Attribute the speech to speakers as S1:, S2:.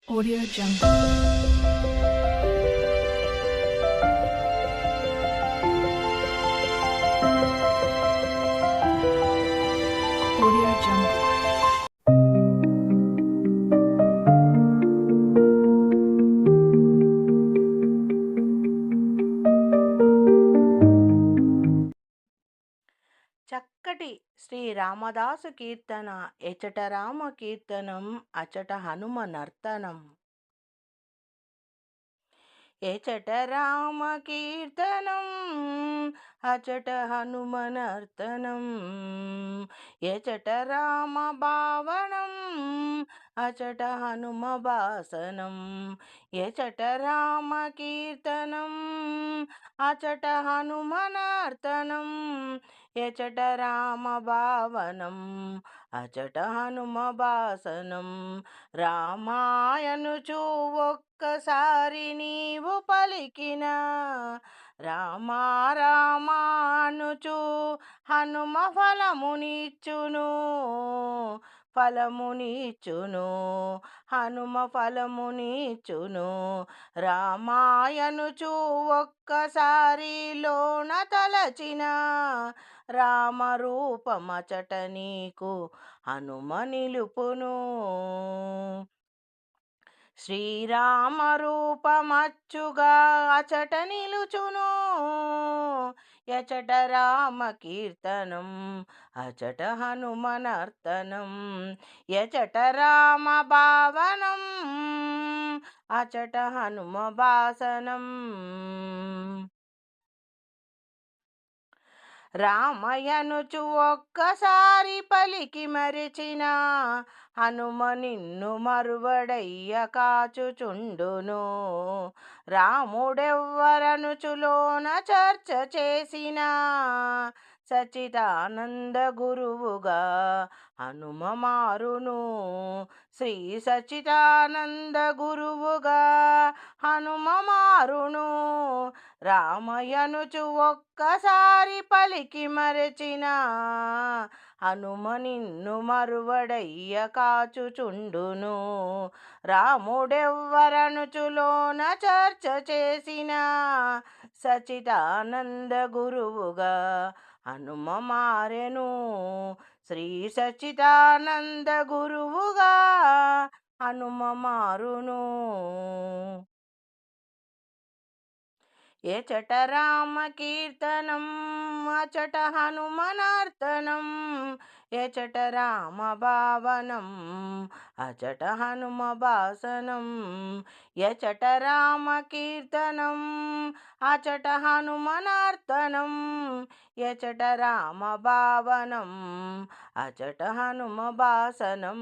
S1: Audio Jungle. Audio Jungle.
S2: చక్కటి శ్రీ రామదాసు కీర్తన ఎచట రామ కీర్తనం అచట హనుమ నర్తనం ఎచట రామ కీర్తనం అచట హనుమ నర్తనం ఎచట రామ భావనం అచట హనుమ భాసనం ఎచట రామ కీర్తనం అచట హనుమ నర్తనం ఎచట రామ భావనం అచట హనుమ భాసనం రామాయనుచు ఒక్కసారి నీవు పలికిన రామా రామానుచు హనుమ ఫలమునిచ్చును హనుమ ఫలమునిచ్చును రామాయనుచు ఒక్కసారి లోన తలచిన రామరూపమచట నీకు హనుమ నిలుపును శ్రీరామ రూపమచ్చుగా అచట నిలుచును ఎచట రామ కీర్తనం అచట హనుమ నర్తనం ఎచట రామ భావనం అచట హనుమ భాసనం రామయనుచు ఒక్కసారి పలికి మరిచిన హనుమ నిన్ను మరువడయ్య కాచుచుండును రాముడెవ్వరనుచులోన చర్చ చేసిన సచిదానంద గురువుగా హనుమ మారును శ్రీ సచిదానంద గురువుగా హనుమ మారును రామయనుచు ఒక్కసారి పలికి మరచిన హనుమ నిన్ను మరువడయ్య కాచుచుండును రాముడెవ్వరనుచులోన చర్చ చేసిన సచిదానంద గురువుగా హనుమ మారెను శ్రీ సచిదానంద గురువుగా హనుమ మారును ఎచట రామ కీర్తనం అచట హనుమ నర్తనం ఎచట రామ భావనం అచట హనుమ భాసనం ఎచట రామ కీర్తనం అచట హనుమ నర్తనం ఎచట రామ భావనం అచట హనుమ భాసనం